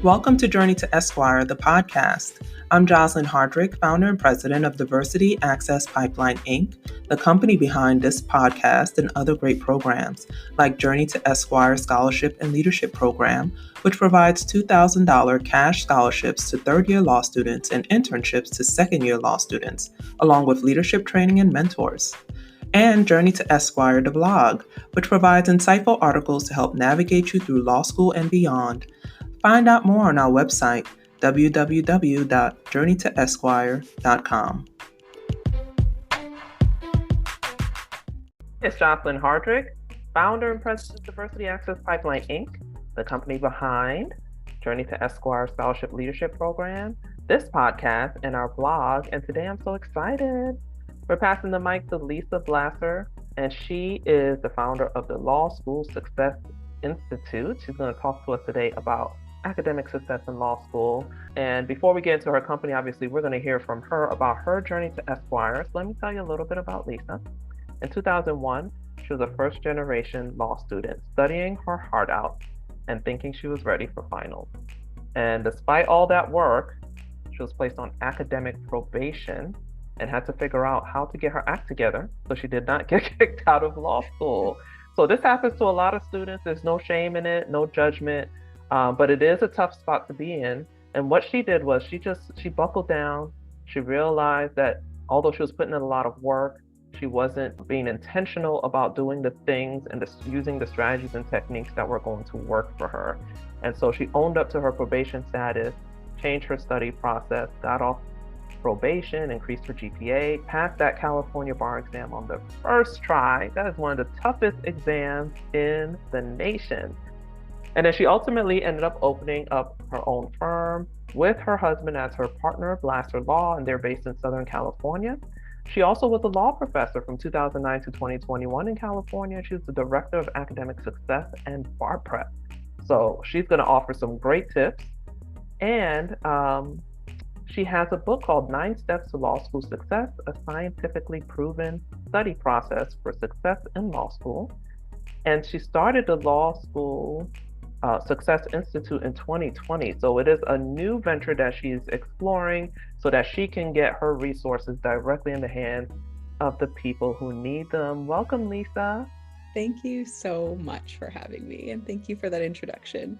Welcome to Journey to Esquire, the podcast. I'm Jocelyn Hardrick, founder and president of Diversity Access Pipeline, Inc., the company behind this podcast and other great programs, like Journey to Esquire Scholarship and Leadership Program, which provides $2,000 cash scholarships to third-year law students and internships to second-year law students, along with leadership training and mentors. And Journey to Esquire, the blog, which provides insightful articles to help navigate you through law school and beyond. Find out more on our website, www.journeytoesquire.com. It's Jocelyn Hardrick, founder and president of Diversity Access Pipeline, Inc., the company behind Journey to Esquire Scholarship Leadership Program, this podcast, and our blog. And today I'm so excited. We're passing the mic to Lisa Blasser, and she is the founder of the Law School Success Institute. She's going to talk to us today about academic success in law school. And before we get into her company, obviously, we're going to hear from her about her journey to Esquire. So let me tell you a little bit about Lisa. In 2001, she was a first-generation law student, studying her heart out and thinking she was ready for finals. And despite all that work, she was placed on academic probation and had to figure out how to get her act together so she did not get kicked out of law school. So this happens to a lot of students. There's no shame in it, no judgment. But it is a tough spot to be in. And what she did was she buckled down. She realized that although she was putting in a lot of work, she wasn't being intentional about doing the things and using the strategies and techniques that were going to work for her. And so she owned up to her probation status, changed her study process, got off probation, increased her GPA, passed that California bar exam on the first try. That is one of the toughest exams in the nation. And then she ultimately ended up opening up her own firm with her husband as her partner, Blasser Law, and they're based in Southern California. She also was a law professor from 2009 to 2021 in California. She was the director of academic success and bar prep. So she's going to offer some great tips. And she has a book called 9 Steps to Law School Success, a scientifically proven study process for success in law school. And she started the Law School Success Institute in 2020. So it is a new venture that she's exploring so that she can get her resources directly in the hands of the people who need them. Welcome, Lisa. Thank you so much for having me, and thank you for that introduction.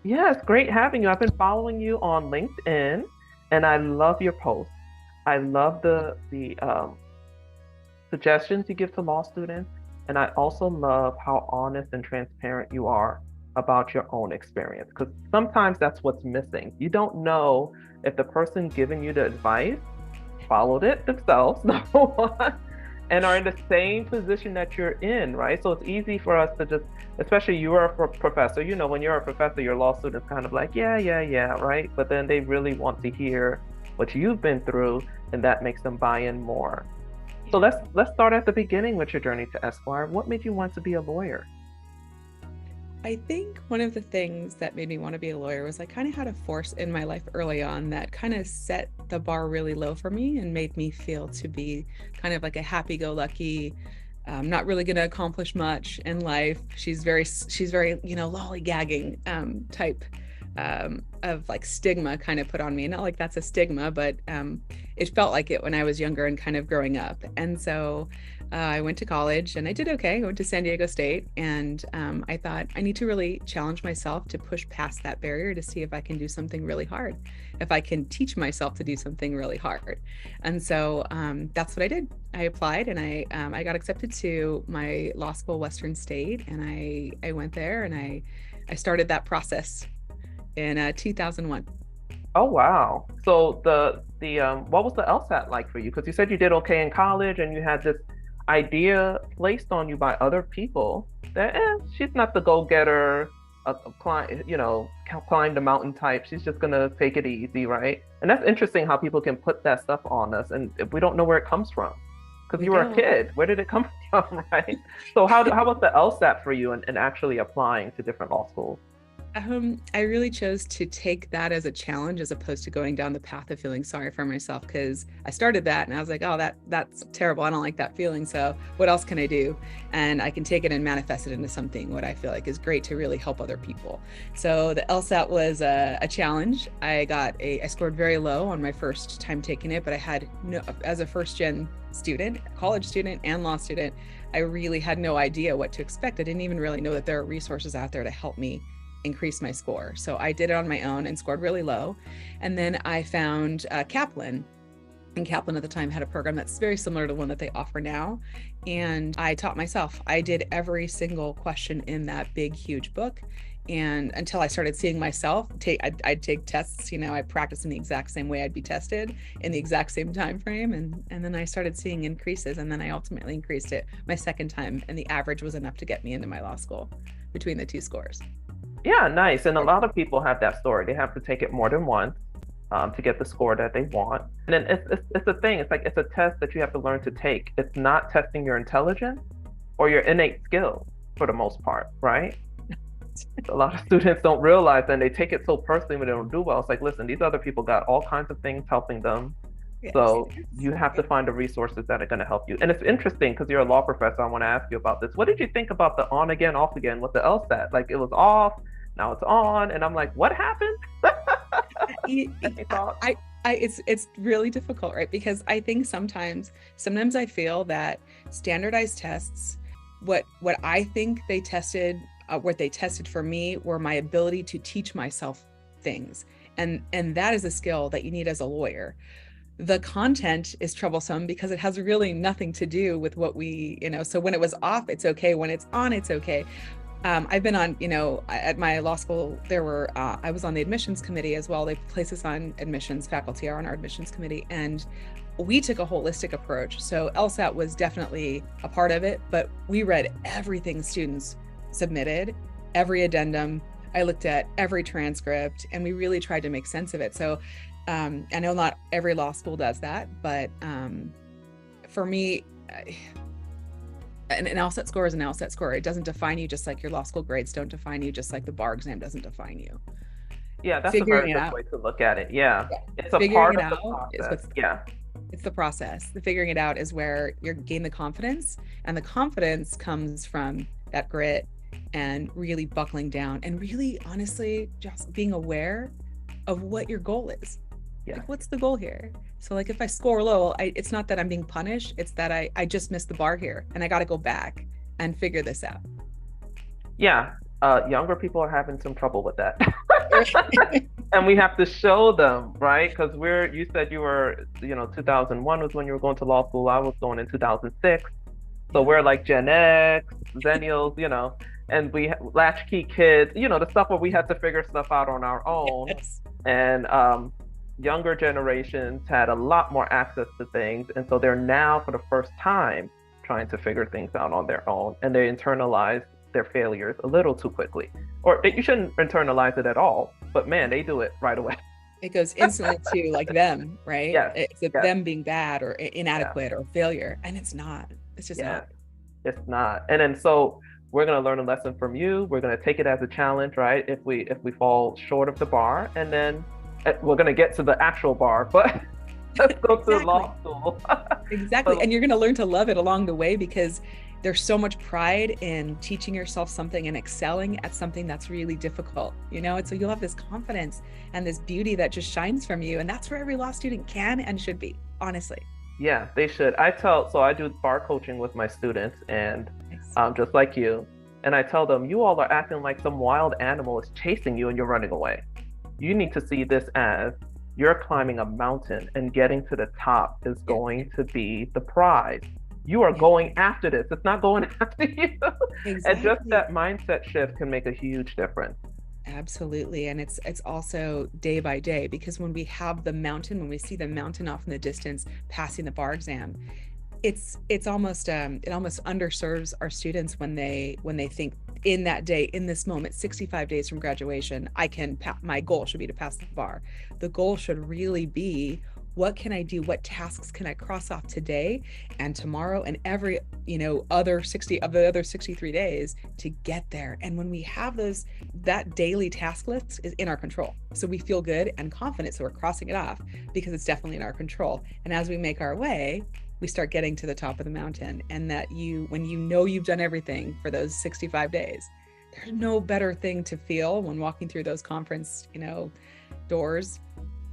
Yes, great having you. I've been following you on LinkedIn, and I love your posts. I love the suggestions you give to law students, and I also love how honest and transparent you are about your own experience, because sometimes that's what's missing. You don't know if the person giving you the advice followed it themselves, number one, and are in the same position that you're in, right? So it's easy for us to just, especially you are a professor, you know, when you're a professor, your law students kind of like, yeah, right? But then they really want to hear what you've been through, and that makes them buy in more. So let's start at the beginning with your journey to Esquire. What made you want to be a lawyer? I think one of the things that made me want to be a lawyer was I kind of had a force in my life early on that kind of set the bar really low for me and made me feel to be kind of like a happy-go-lucky, not really going to accomplish much in life. She's very, lollygagging type of like stigma kind of put on me. Not like that's a stigma, but it felt like it when I was younger and kind of growing up. And so I went to college and I did okay. I went to San Diego State, and I thought I need to really challenge myself to push past that barrier to see if I can do something really hard, if I can teach myself to do something really hard. And so that's what I did. I applied and I got accepted to my law school, Western State, and I went there and I started that process in 2001. Oh, wow. So the what was the LSAT like for you? Because you said you did okay in college and you had this idea placed on you by other people that she's not the go-getter, climb the mountain type. She's just gonna take it easy, right? And that's interesting how people can put that stuff on us, and we don't know where it comes from. Because you were a kid, where did it come from, right? So how was the LSAT for you and actually applying to different law schools? I really chose to take that as a challenge as opposed to going down the path of feeling sorry for myself, because I started that and I was like, oh, that's terrible. I don't like that feeling. So what else can I do? And I can take it and manifest it into something what I feel like is great to really help other people. So the LSAT was a challenge. I scored very low on my first time taking it, but I had no, as a first gen student, college student and law student, I really had no idea what to expect. I didn't even really know that there are resources out there to help me increase my score. So I did it on my own and scored really low. And then I found Kaplan. And Kaplan at the time had a program that's very similar to the one that they offer now. And I taught myself. I did every single question in that big, huge book. And until I started seeing myself, I'd take tests, I practiced in the exact same way I'd be tested in the exact same time frame. And then I started seeing increases. And then I ultimately increased it my second time. And the average was enough to get me into my law school between the two scores. Yeah, nice. And a lot of people have that story. They have to take it more than once to get the score that they want. And then it's a thing. It's like it's a test that you have to learn to take. It's not testing your intelligence or your innate skills for the most part, right? A lot of students don't realize, and they take it so personally when they don't do well. It's like, listen, these other people got all kinds of things helping them. Yes. So you have to find the resources that are going to help you. And it's interesting because you're a law professor. I want to ask you about this. What did you think about the on again, off again with the LSAT? Like it was off, now it's on, and I'm like, what happened? It's really difficult, right? Because I think sometimes I feel that standardized tests, what I think they tested, what they tested for me were my ability to teach myself things, and that is a skill that you need as a lawyer. The content is troublesome because it has really nothing to do with what we, so when it was off, it's okay. When it's on, it's okay. I've been on, at my law school, I was on the admissions committee as well. They place us on admissions, faculty are on our admissions committee, and we took a holistic approach. So LSAT was definitely a part of it, but we read everything students submitted, every addendum. I looked at every transcript, and we really tried to make sense of it. So I know not every law school does that, but for me, an LSAT score is an LSAT score. It doesn't define you, just like your law school grades don't define you, just like the bar exam doesn't define you. Yeah, that's a very good way to look at it. Yeah. It's a part of the process. It's the process. The figuring it out is where you gain the confidence, and the confidence comes from that grit and really buckling down and really honestly just being aware of what your goal is. Yeah. Like, what's the goal here? So like if I score low, it's not that I'm being punished, it's that I just missed the bar here and I got to go back and figure this out. Yeah. Younger people are having some trouble with that. And we have to show them, right? Because you said you were, 2001 was when you were going to law school. I was going in 2006. So we're like Gen X, Zennials, and we latchkey kids, the stuff where we had to figure stuff out on our own. Yes. And younger generations had a lot more access to things. And so they're now, for the first time, trying to figure things out on their own. And they internalize their failures a little too quickly. Or you shouldn't internalize it at all. But man, they do it right away. It goes instantly to like them, right? Yes. It's them being bad or inadequate or failure. And it's not. It's just not. It's not. And then so we're going to learn a lesson from you. We're going to take it as a challenge, right? If we fall short of the bar, and then we're going to get to the actual bar, but let's go to law school. Exactly. And you're going to learn to love it along the way, because there's so much pride in teaching yourself something and excelling at something that's really difficult, and so you'll have this confidence and this beauty that just shines from you. And that's where every law student can and should be, honestly. Yeah, they should. I do bar coaching with my students, and just like you, and I tell them, you all are acting like some wild animal is chasing you and you're running away. You need to see this as you're climbing a mountain, and getting to the top is going to be the prize. You are going after this. It's not going after you. Exactly. And just that mindset shift can make a huge difference. Absolutely. And it's also day by day, because when we have the mountain, when we see the mountain off in the distance passing the bar exam, it's almost it almost underserves our students when they think in that day, in this moment, 65 days from graduation, my goal should be to pass the bar. The goal should really be, what can I do? What tasks can I cross off today and tomorrow and every, other 60 of the other 63 days to get there? And when we have that daily task list is in our control. So we feel good and confident. So we're crossing it off because it's definitely in our control. And as we make our way, we start getting to the top of the mountain. And that when you've done everything for those 65 days, there's no better thing to feel when walking through those conference, doors,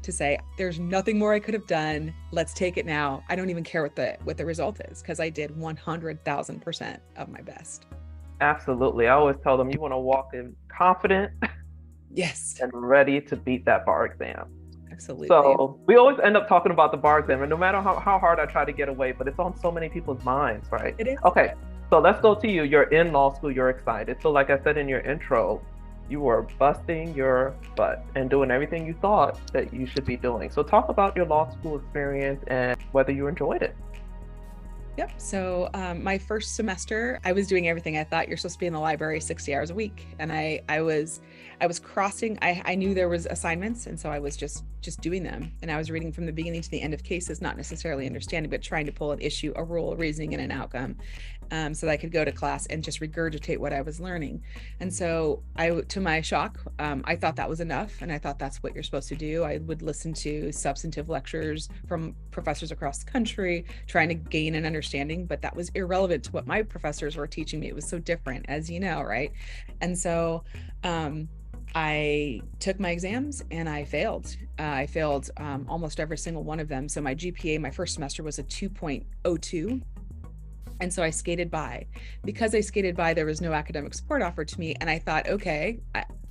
to say, there's nothing more I could have done. Let's take it now. I don't even care what the result is, because I did 100,000% of my best. Absolutely. I always tell them you want to walk in confident. Yes. And ready to beat that bar exam. Absolutely. So we always end up talking about the bar exam, and no matter how hard I try to get away, but it's on so many people's minds, right? It is. Okay. So let's go to you. You're in law school. You're excited. So like I said in your intro, you were busting your butt and doing everything you thought that you should be doing. So talk about your law school experience and whether you enjoyed it. Yep. So my first semester, I was doing everything I thought. You're supposed to be in the library 60 hours a week. And I was crossing, I knew there was assignments. And so I was just doing them. And I was reading from the beginning to the end of cases, not necessarily understanding, but trying to pull an issue, a rule, a reasoning, and an outcome. So that I could go to class and just regurgitate what I was learning. And so to my shock, I thought that was enough. And I thought that's what you're supposed to do. I would listen to substantive lectures from professors across the country, trying to gain an understanding, but that was irrelevant to what my professors were teaching me. It was so different, as you know, right? And so I took my exams and I failed. I failed almost every single one of them. So my GPA, my first semester, was a 2.02. And so I skated by. Because I skated by, there was no academic support offered to me. And I thought, okay,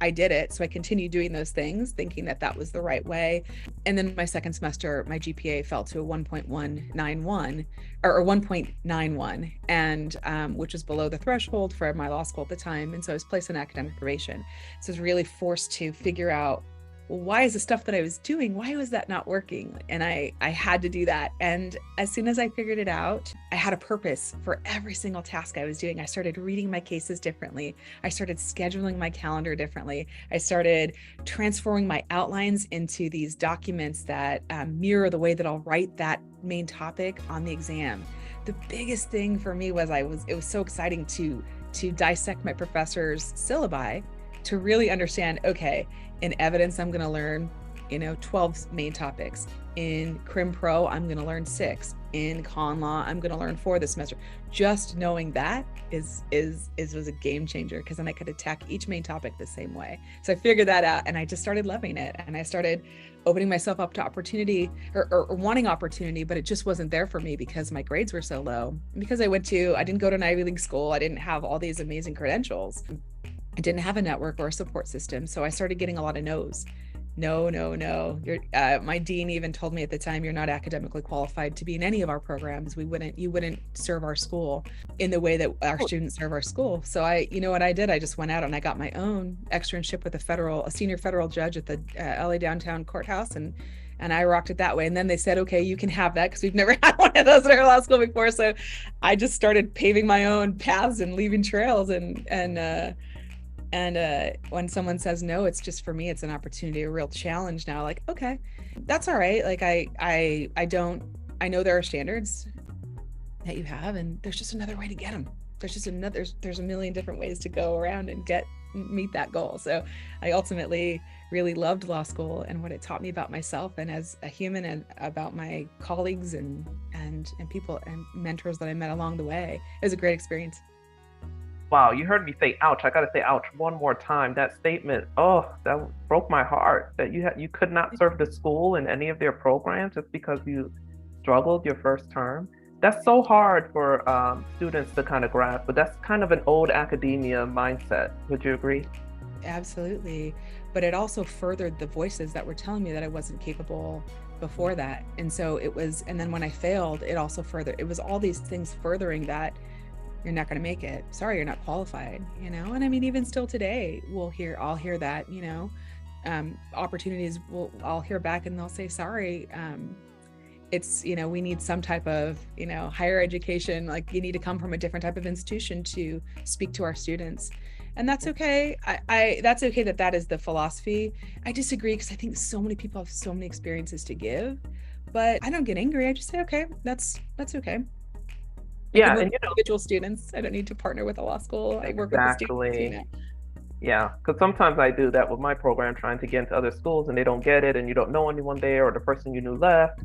I did it. So I continued doing those things, thinking that was the right way. And then my second semester, my GPA fell to a 1.191 or 1.91, and which was below the threshold for my law school at the time. And so I was placed on academic probation. So I was really forced to figure out, well, why is the stuff that I was doing, why was that not working? And I had to do that. And as soon as I figured it out, I had a purpose for every single task I was doing. I started reading my cases differently. I started scheduling my calendar differently. I started transforming my outlines into these documents that mirror the way that I'll write that main topic on the exam. The biggest thing for me was it was so exciting to dissect my professor's syllabi, to really understand, okay, in evidence, I'm going to learn, 12 main topics. In Crim Pro, I'm going to learn 6. In Con Law, I'm going to learn 4 this semester. Just knowing that was a game changer, because then I could attack each main topic the same way. So I figured that out, and I just started loving it. And I started opening myself up to opportunity or wanting opportunity, but it just wasn't there for me because my grades were so low. Because I didn't go to an Ivy League school. I didn't have all these amazing credentials. I didn't have a network or a support system. So I started getting a lot of no's. No. My dean even told me at the time, you're not academically qualified to be in any of our programs. You wouldn't serve our school in the way that our students serve our school. So what I did? I just went out and I got my own externship with a senior federal judge at the LA downtown courthouse. And I rocked it that way. And then they said, okay, you can have that, because we've never had one of those in our law school before. So I just started paving my own paths and leaving trails. And when someone says no, it's just, for me, it's an opportunity, a real challenge now. Like, okay, that's all right. Like I know there are standards that you have, and there's just another way to get them. There's a million different ways to go around and meet that goal. So I ultimately really loved law school and what it taught me about myself and as a human, and about my colleagues and people and mentors that I met along the way. It was a great experience. Wow, you heard me say ouch. I got to say ouch one more time. That statement, that broke my heart, that you could not serve the school in any of their programs just because you struggled your first term. That's so hard for students to kind of grasp, but that's kind of an old academia mindset. Would you agree? Absolutely. But it also furthered the voices that were telling me that I wasn't capable before that. And so and then when I failed, it was all these things furthering that. You're not going to make it. Sorry, you're not qualified, And I mean, even still today, I'll hear that, opportunities I'll hear back and they'll say, sorry. It's, we need some type of, higher education. Like, you need to come from a different type of institution to speak to our students. And that's okay. That's okay that is the philosophy. I disagree, because I think so many people have so many experiences to give, but I don't get angry. I just say, okay, that's okay. I Yeah, can work and with individual students. I don't need to partner with a law school. I work with the students, exactly. Yeah, because sometimes I do that with my program, trying to get into other schools and they don't get it, and you don't know anyone there, or the person you knew left,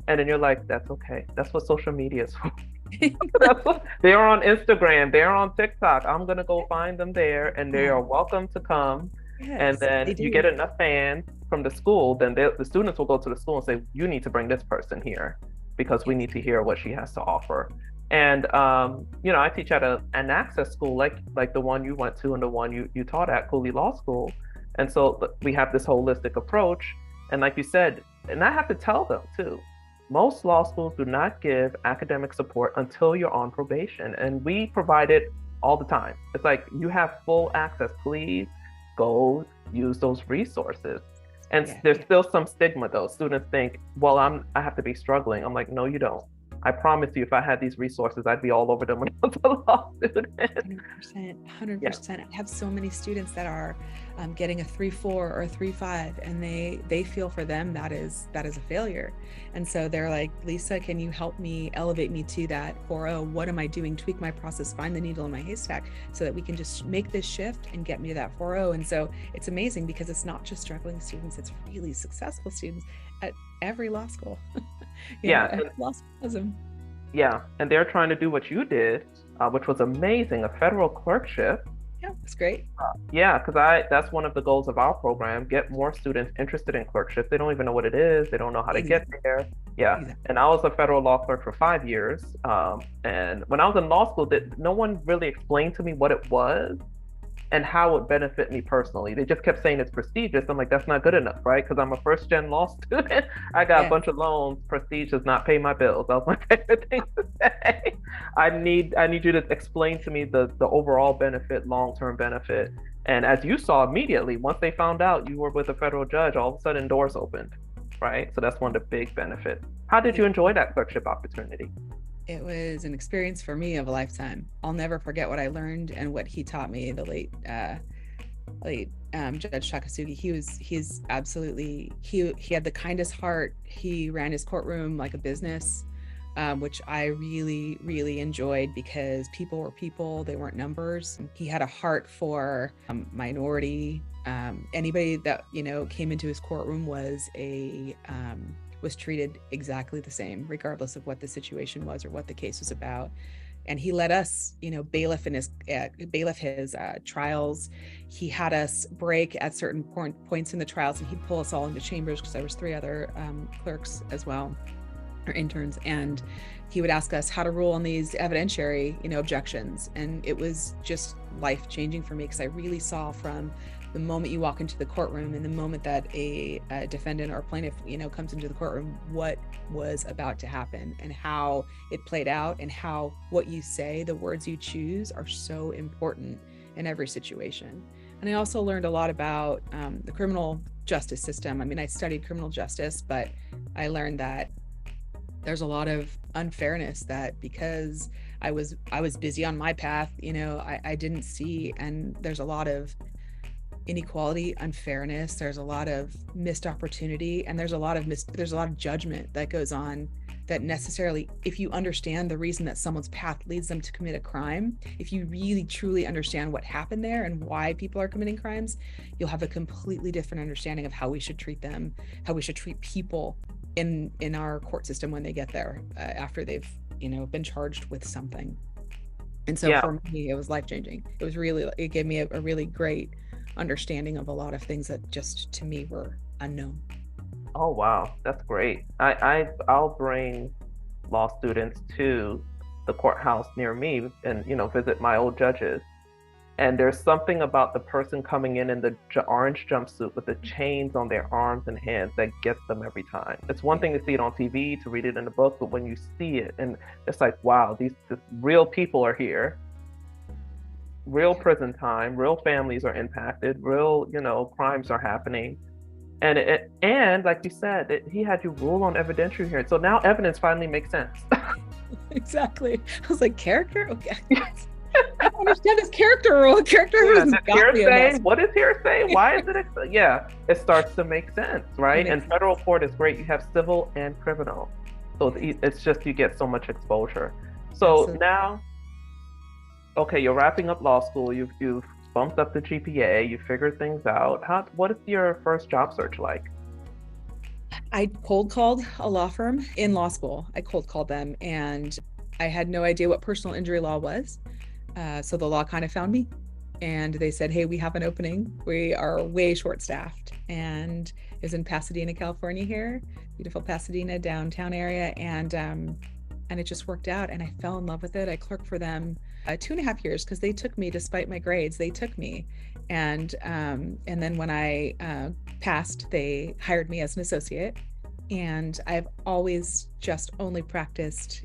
and then you're like, that's okay. That's what social media is for. That's what, they're on Instagram, they're on TikTok. I'm gonna go find them there, and they Yeah. are welcome to come. And Yes, they then you do. get enough fans from the school, then the students will go to the school and say, you need to bring this person here because we Yes. need to hear what she has to offer. And I teach at an access school like the one you went to and the one you taught at Cooley Law School. And so we have this holistic approach. And like you said, and I have to tell them too, most law schools do not give academic support until you're on probation. And we provide it all the time. It's like you have full access. Please go use those resources. And Yeah. there's still some stigma though. Students think, well, I have to be struggling. I'm like, no, you don't. I promise you, if I had these resources, I'd be all over them when I was a law student. 100%, Yeah. 100%. I have so many students that are getting a 3.4 or a 3.5, and they feel for them that is a failure. And so they're like, Lisa, can you help me elevate me to that 4.0? What am I doing? Tweak my process, find the needle in my haystack so that we can just make this shift and get me to that 4.0. And so it's amazing because it's not just struggling students, it's really successful students at every law school. Yeah. Law schoolism. Yeah. And they're trying to do what you did, which was amazing, a federal clerkship. Yeah, it's great. Yeah, because that's one of the goals of our program, get more students interested in clerkship. They don't even know what it is. They don't know how to get there. Yeah. Exactly. And I was a federal law clerk for 5 years. And when I was in law school, no one really explained to me what it was and how it would benefit me personally. They just kept saying it's prestigious. I'm like, that's not good enough, right? Because I'm a first gen law student. I got a bunch of loans. Prestige does not pay my bills. That was my favorite thing to say. I need you to explain to me the overall benefit, long term benefit. And as you saw immediately, once they found out you were with a federal judge, all of a sudden doors opened, right? So that's one of the big benefits. How did you enjoy that clerkship opportunity? It was an experience for me of a lifetime. I'll never forget what I learned and what he taught me, the late Judge Takasugi. He's absolutely, he had the kindest heart. He ran his courtroom like a business, which I really, really enjoyed because people were people, they weren't numbers. He had a heart for minority. Anybody that, came into his courtroom was treated exactly the same, regardless of what the situation was or what the case was about. And he let us, bailiff his trials. He had us break at certain points in the trials, and he'd pull us all into chambers because there was 3 other clerks as well, or interns, and he would ask us how to rule on these evidentiary, objections. And it was just life-changing for me because I really saw from the moment you walk into the courtroom and the moment that a defendant or plaintiff, comes into the courtroom, what was about to happen and how it played out, and how what you say, the words you choose, are so important in every situation. And I also learned a lot about the criminal justice system. I mean, I studied criminal justice, but I learned that there's a lot of unfairness that because I was busy on my path, I didn't see, and there's a lot of inequality, unfairness, there's a lot of missed opportunity, and there's a lot of judgment that goes on that necessarily, if you understand the reason that someone's path leads them to commit a crime, if you really truly understand what happened there and why people are committing crimes, you'll have a completely different understanding of how we should treat them, how we should treat people in our court system when they get there, after they've been charged with something. And so for me, it was life-changing. It gave me a really great understanding of a lot of things that just to me were unknown. Oh wow, that's great. I'll bring law students to the courthouse near me and visit my old judges. And there's something about the person coming in the orange jumpsuit with the chains on their arms and hands that gets them every time. It's one thing to see it on TV, to read it in the book, but when you see it, and it's like, wow, these real people are here. Real prison time, real families are impacted, real, crimes are happening. And like you said, he had you rule on evidentiary hearings. So now evidence finally makes sense. Exactly. I was like, character? Okay. understand this character role. Character Yeah, has the got me in law hearsay. school. What is hearsay? Why is it? Yeah, it starts to make sense, It right? makes And sense. federal court is great. You have civil and criminal, so it's just you get so much exposure. So Absolutely. now, okay, you're wrapping up law school. You've bumped up the GPA. You figured things out. What is your first job search like? I cold called a law firm in law school. I cold called them, and I had no idea what personal injury law was. So the law kind of found me, and they said, "Hey, we have an opening. We are way short staffed." And it was in Pasadena, California here, beautiful Pasadena downtown area. And it just worked out, and I fell in love with it. I clerked for them 2.5 years because they took me despite my grades. They took me, and then when I passed, they hired me as an associate. And I've always just only practiced,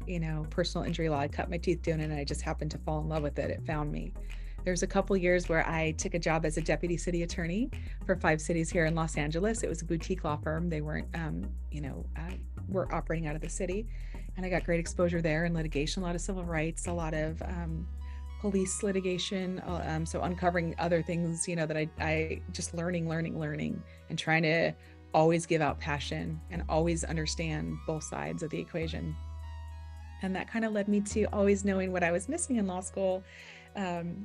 personal injury law. I cut my teeth doing it, and I just happened to fall in love with it. It found me. There's a couple years where I took a job as a deputy city attorney for 5 cities here in Los Angeles. It was a boutique law firm. They weren't, were operating out of the city. And I got great exposure there in litigation, a lot of civil rights, a lot of police litigation. So uncovering other things, that I just learning, and trying to always give out passion and always understand both sides of the equation. And that kind of led me to always knowing what I was missing in law school,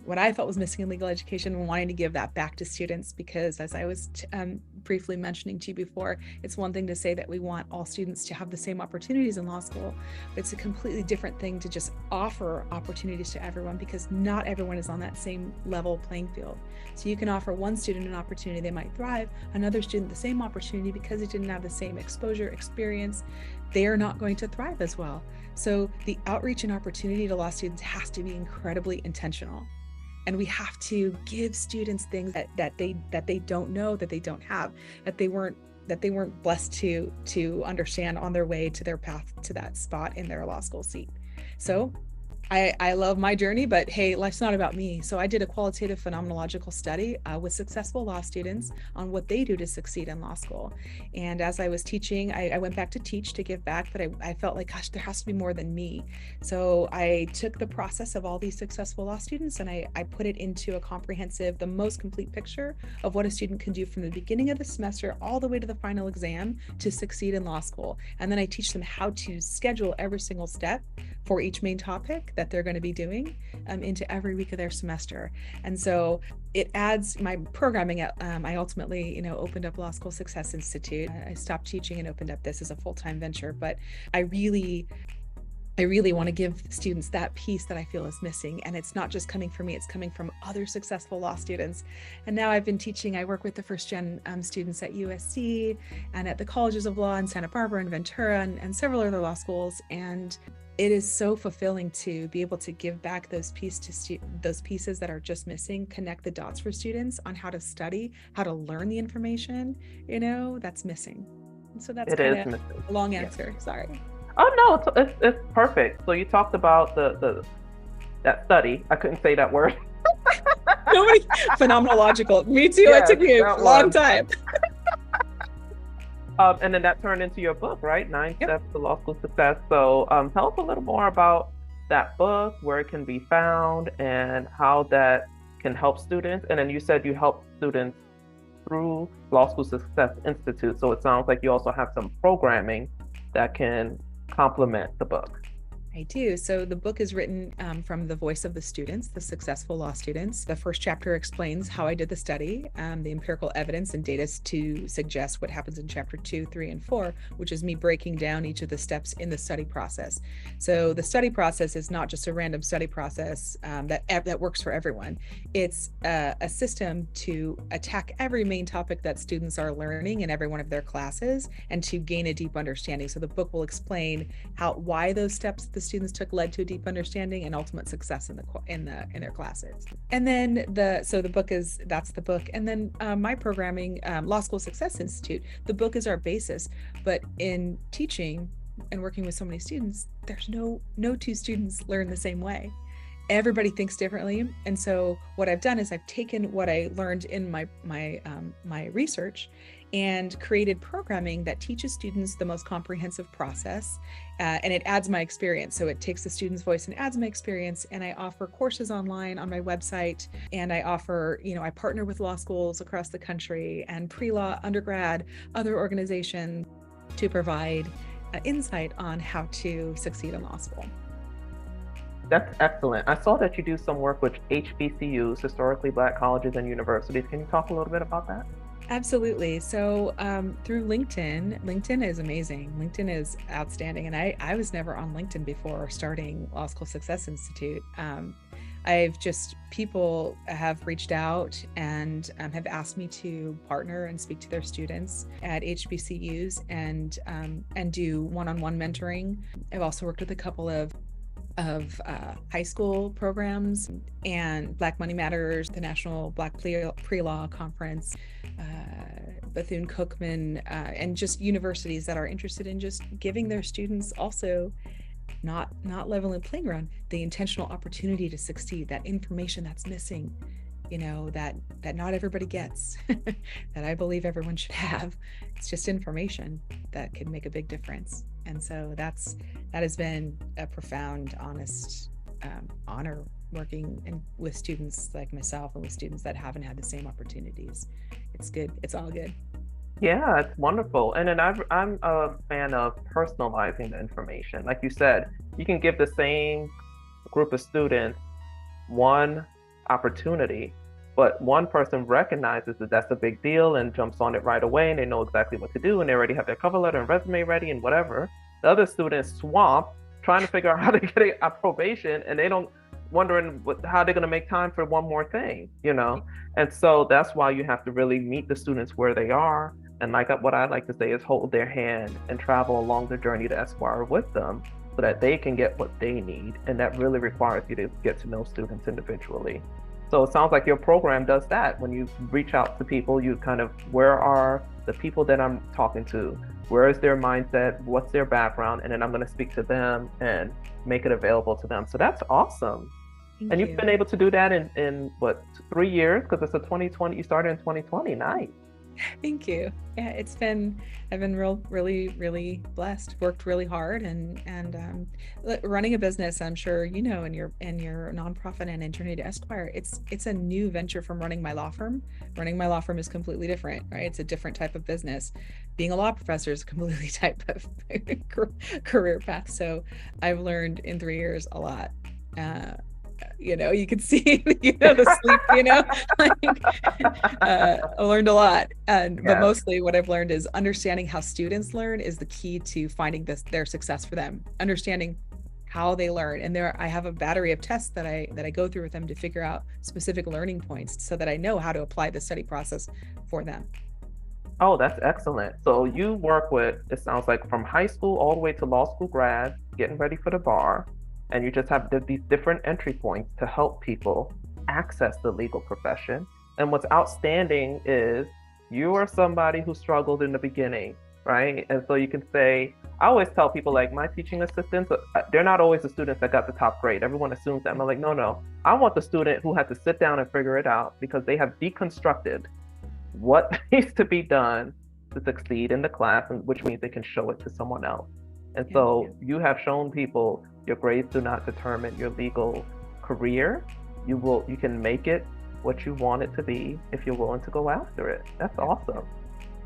what I felt was missing in legal education, and wanting to give that back to students. Because as I was briefly mentioning to you before, it's one thing to say that we want all students to have the same opportunities in law school, but it's a completely different thing to just offer opportunities to everyone, because not everyone is on that same level playing field. So you can offer one student an opportunity, they might thrive, another student the same opportunity, because they didn't have the same exposure, experience, they are not going to thrive as well. So the outreach and opportunity to law students has to be incredibly intentional. And we have to give students things that they don't know, that they don't have, that they weren't blessed to understand on their way to their path to that spot in their law school seat. So I love my journey, but hey, life's not about me. So I did a qualitative phenomenological study with successful law students on what they do to succeed in law school. And as I was teaching, I went back to teach, to give back, but I felt like, gosh, there has to be more than me. So I took the process of all these successful law students, and I put it into a comprehensive, the most complete picture of what a student can do from the beginning of the semester all the way to the final exam to succeed in law school. And then I teach them how to schedule every single step for each main topic that they're going to be doing into every week of their semester. And so it adds my programming. I ultimately, opened up Law School Success Institute. I stopped teaching and opened up this as a full-time venture, but I really want to give students that piece that I feel is missing. And it's not just coming from me, it's coming from other successful law students. And now I've been teaching, I work with the first gen students at USC and at the colleges of law in Santa Barbara and Ventura and several other law schools. And it is so fulfilling to be able to give back those pieces that are just missing, connect the dots for students on how to study, how to learn the information, that's missing. And so that's kind of a long answer. Yeah. Sorry. Oh no, it's perfect. So you talked about that study. I couldn't say that word. Phenomenological. Me too. Yes, it took me a long time. And then that turned into your book, right? 9 Steps to Law School Success. So tell us a little more about that book, where it can be found, and how that can help students. And then you said you help students through Law School Success Institute. So it sounds like you also have some programming that can complement the book. I do. So the book is written from the voice of the students, the successful law students. The first chapter explains how I did the study, the empirical evidence and data to suggest what happens in chapter 2, 3, and 4, which is me breaking down each of the steps in the study process. So the study process is not just a random study process that works for everyone. It's a system to attack every main topic that students are learning in every one of their classes, and to gain a deep understanding. So the book will explain why those steps the students took led to a deep understanding and ultimate success in their classes. And then that's the book. And then my programming, Law School Success Institute, the book is our basis. But in teaching and working with so many students, there's no two students learn the same way. Everybody thinks differently. And so what I've done is I've taken what I learned in my research, and created programming that teaches students the most comprehensive process. And it adds my experience. So it takes the student's voice and adds my experience. And I offer courses online on my website. And I offer, I partner with law schools across the country and pre-law, undergrad, other organizations to provide insight on how to succeed in law school. That's excellent. I saw that you do some work with HBCUs, historically Black colleges and universities. Can you talk a little bit about that? Absolutely. So through LinkedIn is amazing. LinkedIn is outstanding. And I was never on LinkedIn before starting Law School Success Institute. People have reached out and have asked me to partner and speak to their students at HBCUs and do one-on-one mentoring. I've also worked with a couple of high school programs and Black Money Matters, the National Black Pre-Law Conference, Bethune-Cookman, and just universities that are interested in just giving their students also not level and playing ground, the intentional opportunity to succeed, that information that's missing, that not everybody gets, that I believe everyone should have. It's just information that can make a big difference. And so that has been a profound, honest honor working with students like myself and with students that haven't had the same opportunities. It's good. It's all good. Yeah, it's wonderful. And then I'm a fan of personalizing the information. Like you said, you can give the same group of students one opportunity, but one person recognizes that that's a big deal and jumps on it right away, and they know exactly what to do, and they already have their cover letter and resume ready and whatever. The other students swamp trying to figure out how to get a probation, and they don't wondering how they're going to make time for one more thing, And so that's why you have to really meet the students where they are. And what I like to say is hold their hand and travel along the journey to Esquire with them so that they can get what they need. And that really requires you to get to know students individually. So it sounds like your program does that. When you reach out to people, you kind of, where are the people that I'm talking to? Where is their mindset? What's their background? And then I'm going to speak to them and make it available to them. So that's awesome. And you've been able to do that in what, 3 years? Because it's a 2020, you started in 2020. Nice. Thank you. Yeah, I've been really, really blessed, worked really hard and running a business, I'm sure, in your nonprofit and in Journey to Esquire, it's a new venture from running my law firm. Running my law firm is completely different, right? It's a different type of business. Being a law professor is a completely type of career path. So I've learned in 3 years a lot. You can see, the sleep, I learned a lot. But mostly what I've learned is understanding how students learn is the key to finding their success for them, understanding how they learn. And I have a battery of tests that I go through with them to figure out specific learning points so that I know how to apply the study process for them. Oh, that's excellent. So you work with, it sounds like, from high school all the way to law school grads, getting ready for the bar. And you just have these different entry points to help people access the legal profession. And what's outstanding is you are somebody who struggled in the beginning, right? And so you can say, I always tell people, like, my teaching assistants, they're not always the students that got the top grade. Everyone assumes that. I'm like, no. I want the student who had to sit down and figure it out because they have deconstructed what needs to be done to succeed in the class, which means they can show it to someone else. And so you have shown people your grades do not determine your legal career. You can make it what you want it to be if you're willing to go after it. That's awesome.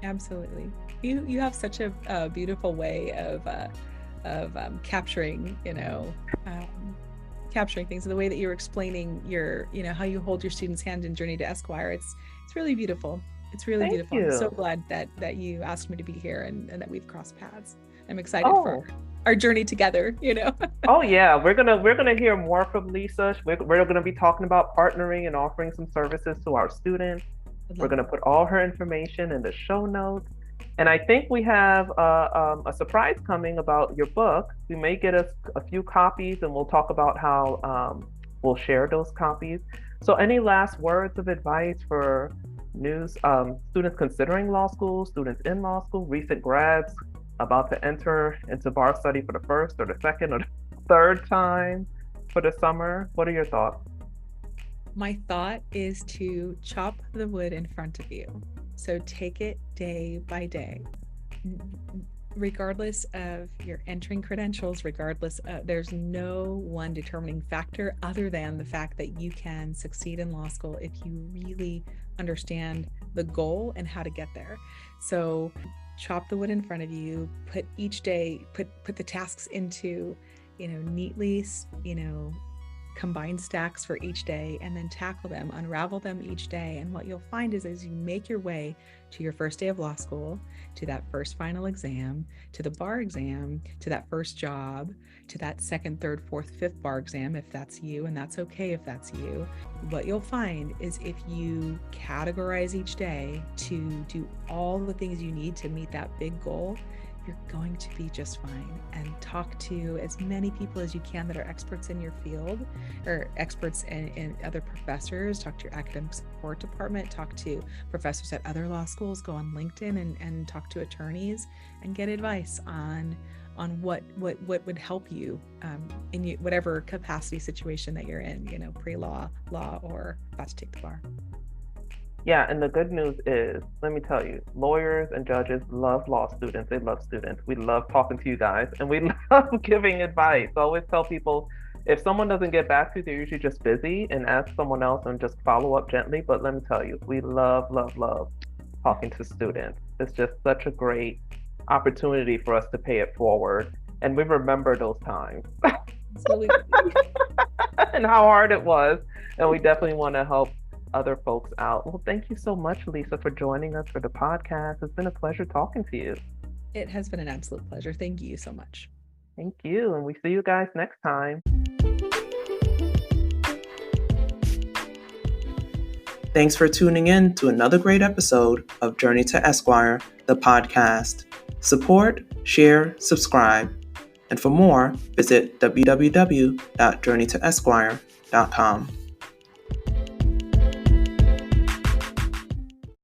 Absolutely. You have such a beautiful way of capturing, capturing things. The way that you're explaining how you hold your students' hand in Journey to Esquire. It's really beautiful. It's really beautiful. I'm so glad that you asked me to be here and that we've crossed paths. I'm excited for our journey together, Oh yeah, we're gonna hear more from Lisa. We're gonna be talking about partnering and offering some services to our students. We're gonna put all her information in the show notes. And I think we have a surprise coming about your book. We may get us a few copies, and we'll talk about how we'll share those copies. So any last words of advice for students considering law school, students in law school, recent grads about to enter into bar study for the first or the second or the third time for the summer? What are your thoughts? My thought is to chop the wood in front of you. So take it day by day. Regardless of your entering credentials, there's no one determining factor other than the fact that you can succeed in law school if you really understand the goal and how to get there. So chop the wood in front of you, put each day, put the tasks into, neatly, combined stacks for each day, and then tackle them, unravel them each day. And what you'll find is as you make your way to your first day of law school, to that first final exam, to the bar exam, to that first job, to that second, third, fourth, fifth bar exam, if that's you, and that's okay if that's you, what you'll find is if you categorize each day to do all the things you need to meet that big goal, you're going to be just fine. And talk to as many people as you can that are experts in your field, or experts in other professors. Talk to your academic support department, talk to professors at other law schools, go on LinkedIn and talk to attorneys and get advice on what would help you in whatever capacity situation that you're in, pre-law, law, or about to take the bar. Yeah, and the good news is, let me tell you, lawyers and judges love law students. They love students. We love talking to you guys, and we love giving advice. I always tell people, if someone doesn't get back to you, they're usually just busy, and ask someone else and just follow up gently. But let me tell you, we love talking to students. It's just such a great opportunity for us to pay it forward. And we remember those times. Absolutely. And how hard it was. And we definitely want to help other folks out. Well, thank you so much, Lisa, for joining us for the podcast. It's been a pleasure talking to you. It has been an absolute pleasure. Thank you so much. Thank you. And we see you guys next time. Thanks for tuning in to another great episode of Journey to Esquire, the podcast. Support, share, subscribe. And for more, visit www.journeytoesquire.com.